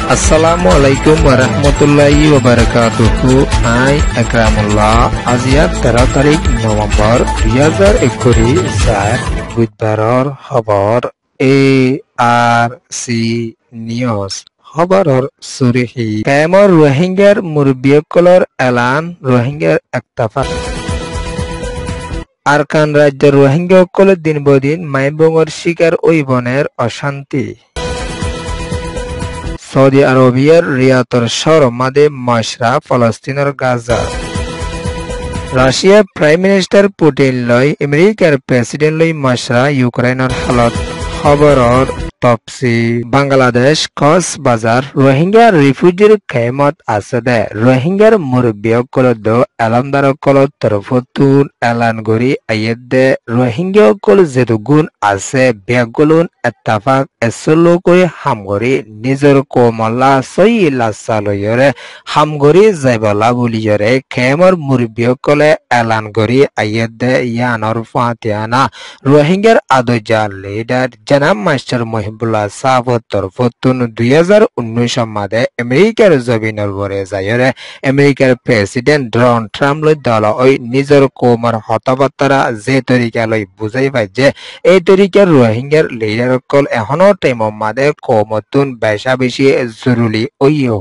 Assalamualaikum warahmatullahi wabarakatuh. I Akramullah. Azia 13 তারিখ November 2021 সার বুধবাৰৰ খবৰ ARC নিউজ খবৰৰ সুৰিহি কামৰ ৰোহিংগাৰ মুৰব্বীসকলৰ এলান ৰোহিংগাৰ একতাফাক আৰকান ৰাজ্যৰ ৰোহিংগাসকলে দিনবদিন মাইবঙৰ শিকাৰ ঐবনের অশান্তি সৌদি আরবিয়ার রিয়াদর শহরমাদে মশরা ফলস্তিনের Gaza Russia prime minister Putin লয় আমেরিকার প্রেসিডেন্ট লয় মশরা ইউক্রেনের হালত খবরর তপসি বাংলাদেশ কক্সবাজার রোহিঙ্গা রিফিউজির খেমত আছে দে রোহিঙ্গার মুরব্বীসকলদ এলামদারসকলৰ তৰফতুন এলান কৰি আয়েদে রোহিঙ্গাসকল যেতুগুণ আছে বেগুলুন এত্তাফাক এছলকৈ হামগৰি নিজৰ কোমলা লাছালয়ৰে হামগৰি যাইবলা বুলিয়ৰে খেমৰ মুৰব্বীসকলে এলান কৰি আয়েদে ইয়ানৰ ফাতিয়ানা রোহিঙ্গার আদজা লিডার জনাব মাস্টার মহিবুল্লাহ সাফর তরফতুন 2019 মাদে আমেরিকার জবিনৰ বৰে যায়ৰে আমেরিকার প্রেসিডেন্ট ডোনাল্ড ট্রাম্প লৈ দল ওই নিজৰ কোমৰ হতবতৰা যে তৰিকা লৈ বুজাই পাই যে এই তৰিকাৰ রোহিঙ্গার লিডাৰসকল এখনৰ টাইমৰ মাদে কোমতুন বেশা বেশি জৰুৰী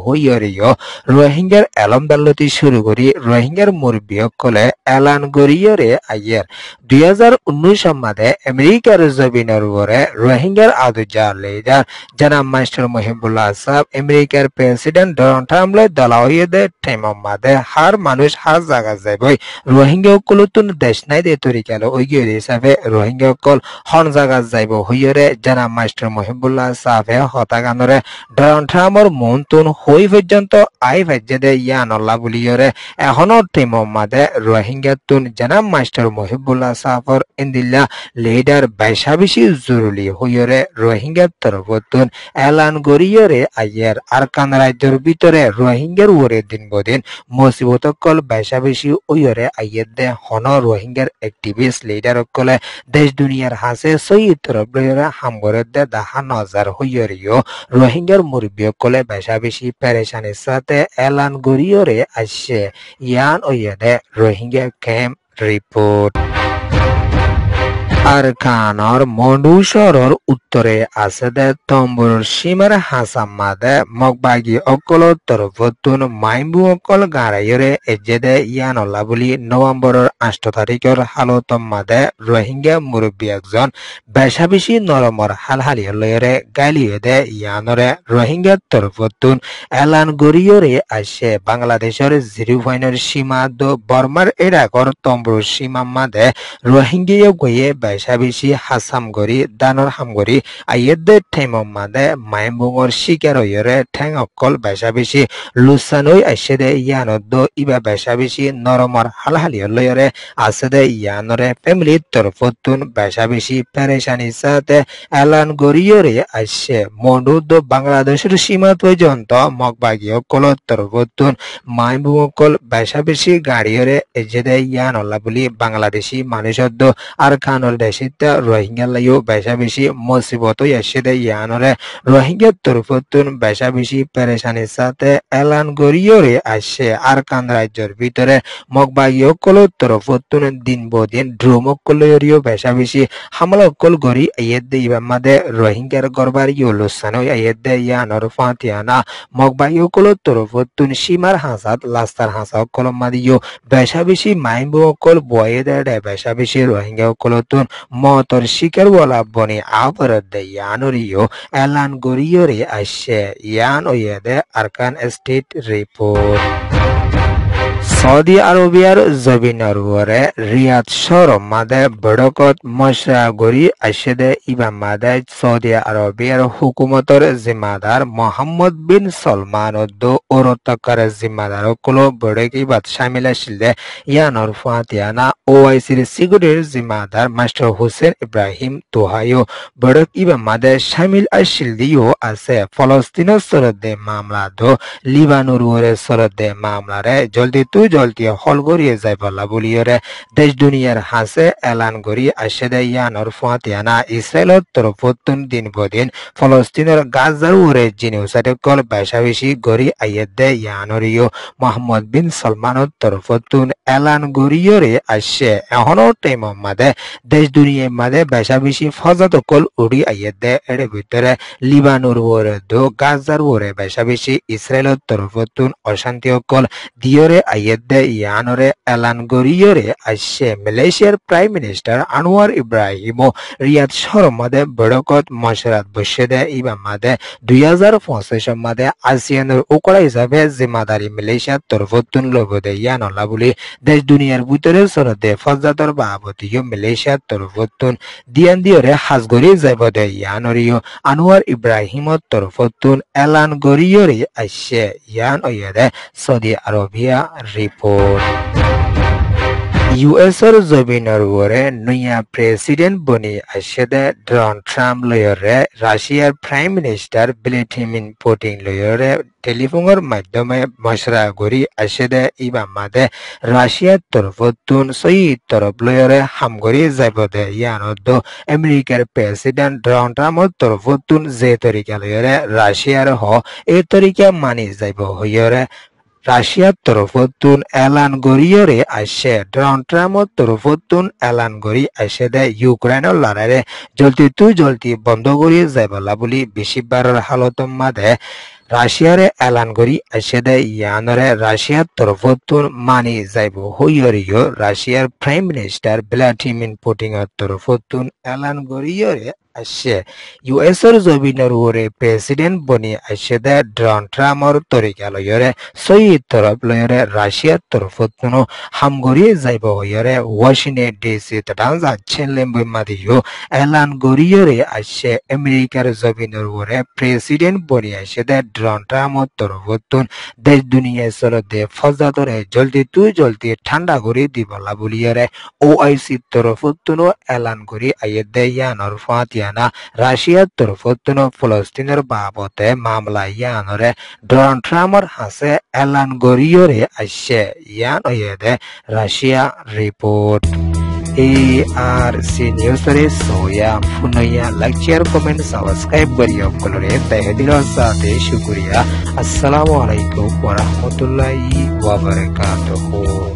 হইয়ৰিও রোহিঙ্গার এলমদালতি শুরু কৰি রোহিঙ্গার মুৰব্বীসকলে এলান কৰিয়ৰে আয়েৰ 2019 মাদে আমেরিকার জবিনৰ বৰে রোহিঙ্গার আদজা লিডার জনাব মাস্টার মহিবুল্লাহ সাহেব আমেরিকার প্রেসিডেন্ট ডোনাল্ড ট্রাম্প লৈ দলাওয়েদে টাইমৰ মাদে হার মানুষ হার জায়গা যাইবই রোহিঙ্গাসকলতুন দেশ নাই দে তরিকাল ওইগিয়র হিসাবে রোহিঙ্গাসকল হন জায়গা যাইব হইয়রে জনাব মাস্টার মহিবুল্লাহ সাহেবে হতাগানরে ডোনাল্ড ট্রাম্পর মনতুন হই পর্যন্ত আই ভাজ্যে ইয়ানল্লা বুলিয়রে এখনো টাইমৰ মাদে রোহিঙ্গাতুন জনাব মাস্টার মহিবুল্লাহ সাহেবর ইন্দিল্লা লিডার বেশা বেশি জরুরি হইয়রে রোহিঙ্গার তরফতুন এলান গরিয়রে আয়ের আরকান রাজ্যের ভিতরে রোহিঙ্গার ওরে দিন বদিন মুসিবতকল বেশা বেশি হইয়রে আয়ের দে হন রোহিঙ্গার অ্যাক্টিভিস্ট লিডার কলে দেশ দুনিয়ার হাসে সৈয়দ তরফরে হামগরে দে দাহা নজর হইয়রিও রোহিঙ্গার মুরব্বী কলে বেশা বেশি পেরেশানির সাথে এলান গরিয়রে আসছে ইয়ান ওইয়রে রোহিঙ্গা ক্যাম্প রিপোর্ট আরকানর মন্ডু শহরের উত্তরে আছে দে তম্বুর সীমার হাসামাদে মগবাগি অকল তরফতুন মাইম্বু অকল গাড়াইরে এজেদে ইয়ানল্লা বুলি নভেম্বরের 8 তারিখের হালতম মাদে রোহিঙ্গা মুরব্বী একজন বেশা বেশি নরমর হালহালিয়রে গালিয়েদে ইয়ানরে রোহিঙ্গা তরফতুন এলান গরিয়রে আসে বাংলাদেশের জিরুফাইনের সীমা দো বর্মার ইরাকর তম্বুর সীমা মাদে রোহিঙ্গা গয়ে বেশা বেশি হাসামগরি দানর হামগরি আয়েদে ঠেমম মাদে মাইমবুঙর শিকার হইরে ঠেং অকল বেশা বেশি লুসানই আসে দে ইয়ানদ ইবা বেশা বেশি নরমর হালহালি লয়রে আছে দে ইয়ানরে ফ্যামিলির তরফতুন বেশা বেশি পেরেশানি সাথে এলান গরিয়রে আসে মন্ডুদ বাংলাদেশের সীমা পর্যন্ত মগবাগি অকল তরফতুন মাইমবুঙ অকল বেশা বেশি গাড়িয়রে এজে দে ইয়ানল্লা বলি বাংলাদেশি মানুষদ আর খানর দেশিতা রোহিঙ্গা লাইও বেশা বেশি মুসিবত আসে দে ইয়ানরে রোহিঙ্গা তরফতুন বেশা বেশি পেরেশানির সাথে এলান গরিয়রে আসে আরকান রাজ্যের ভিতরে মগবাগি অকল তরফতুন দিন বদিন ড্রোমকলরিও বেশা বেশি হামলা অকল গরি আয়েদে ইবামাদে রোহিঙ্গার গরবারিও লুসানো আয়েদে ইয়ানর ফাতিয়ানা মগবাগি অকল তরফতুন সীমার হাসাত লাস্তার হাসা অকল মাদিও বেশা বেশি মাইম্বু অকল বয়েদে বেশা বেশি রোহিঙ্গা অকলতুন মতর শিকার ওয়ালা বনি আবরদ ইয়ানরিও এলান গরিয়রে আসে ইয়ান ওয়েদে আরকান স্টেট রিপোর্ট সৌদি আরবিয়ার জবিনের ওরে রিয়াদ শহর মাদে বড়কত মশরা গরি আসে দে ইবা মাদে সৌদি আরবিয়ার হুকুমতর জিম্মাদার মোহাম্মদ বিন সলমান দো ওরতকার জিম্মাদার কলো বড়ক ইবাদ শামিল আসলে ইয়ানর ফাতিয়ানা ওআইসির সিকিউরিটির জিম্মাদার মাস্টার হোসেন ইব্রাহিম তোহায়ো বড়ক ইবা মাদে শামিল আসিল দিও আছে ফলস্তিনের সরদে মামলা দো লিবানুর ওরে সরদে মামলারে জলদি তু জলতি হল গড়িয়ে যায় বলা বলিয়রে দেশ দুনিয়ার হাসে এলান গড়ি আসে দেয় ইয়ানর ফুয়াতিয়ানা ইসরায়েলের তরফতুন দিন বদিন ফলস্তিনের গাজার উরে জিনিউসারে কল বেশাবেশি গড়ি আইয়ের দেয় ইয়ানরিও মোহাম্মদ বিন সলমানের তরফতুন এলান গড়িয়রে আসে এখনো টাইম মাদে দেশ দুনিয়ার মাদে বেশাবেশি ফজাত কল উড়ি আইয়ের দেয় এর ভিতরে লিবানোর ওরে দো গাজার ওরে বেশাবেশি ইসরায়েলের তরফতুন অশান্তি কল দিয়রে আইয়ের দেয় ইয়ানরে এলান গড়িয়রে আসে মালয়েশিয়ার prime minister Anwar Ibrahim Riyadh শহর মাদে বড়কত মশরাত বসে দেয় ইবা মাদে 2025 মাদে আসিয়ানের ওকড়া হিসাবে জিম্মাদারি মালয়েশিয়ার তরফতুন লবদে ইয়ানলা বলি দেশ দুনিয়ার ভিতরে সরদে ফজাতর বাবতীয় মালয়েশিয়ার তরফতুন দিয়ান দিয়রে হাজগরি যাইবদে ইয়ানরিও আনোয়ার ইব্রাহিমর তরফতুন এলান গড়িয়রে আসে ইয়ান ওয়েদে সৌদি আরবিয়া রিপোর্ট ইউএসর জবিনের ওরে নয়া প্রেসিডেন্ট বনি আসেদে ডোনাল্ড ট্রাম্প লয়রে রাশিয়ার প্রাইম মিনিস্টার ভ্লাদিমির পুতিন লয়রে টেলিফোনের মাধ্যমে মশরা গড়ি আসেদে ইবা মাদে রাশিয়ার তরফতুন সৈয়দ তরফ লয়রে হামগড়ি যাইবদে ইয়ানদ আমেরিকার প্রেসিডেন্ট ডোনাল্ড ট্রাম্পর তরফতুন যে তরিকা লয়রে রাশিয়ার হ এই তরিকা মানি যাইব হইরে রাশিয়ার তরফতুন এলান গড়িয়রে আসে ডোনাল্ড ট্রাম্পর তরফতুন এলান গড়ি আসে দে ইউক্রেনের লড়াইয়ে জলদি বন্ধ করিয়ে যাইবলা বলি বেশিবারের হালত মাদে রাশিয়ারে এলান গড়ি আসে দে ইয়ানরে রাশিয়ার তরফতুন মানি যাইব হইয়রিও রাশিয়ার প্রাইম মিনিস্টার ভ্লাদিমির পুতিনের তরফতুন এলান গড়িয়রে আসে ইউএসর জবিনের ওরে প্রেসিডেন্ট বনি আসে দে ডোনাল্ড ট্রাম্পর তরিকা লয়রে সৈয়দ তরফ লয়রে রাশিয়ার তরফতুন হামগড়ি যাইব হইয়রে ওয়াশিংটন ডিসি তথা যাচ্ছেন লেম্বইমাদিও এলান গড়িয়রে আসে আমেরিকার জবিনের ওরে প্রেসিডেন্ট বনি আসে দে ডোনাল্ড ট্রাম্পর তরফতুন দেশ দুনিয়ায় চলতে ফজাতরে জলদি ঠান্ডা করে দিবলা বলিয়রে ওআইসি তরফতুন এলান গড়ি আইয়ের দে ইয়ানর ফাতিয়া রাশিয়ার তরফতুন ফলস্তিনের বাবতে মামলা ইয়ানরে ডোনাল্ড ট্রাম্পর হাসে এলান গড়িয়রে আসে ইয়ান ওয়েদে রাশিয়া রিপোর্ট ARC নিউজরে সোয়া ফুনয়া লাইক শেয়ার কমেন্ট সাবস্ক্রাইব করিও কলরে তাহদির সাথে শুকরিয়া আসসালামু আলাইকুম ওয়া রাহমাতুল্লাহি ওয়া বারাকাতুহু।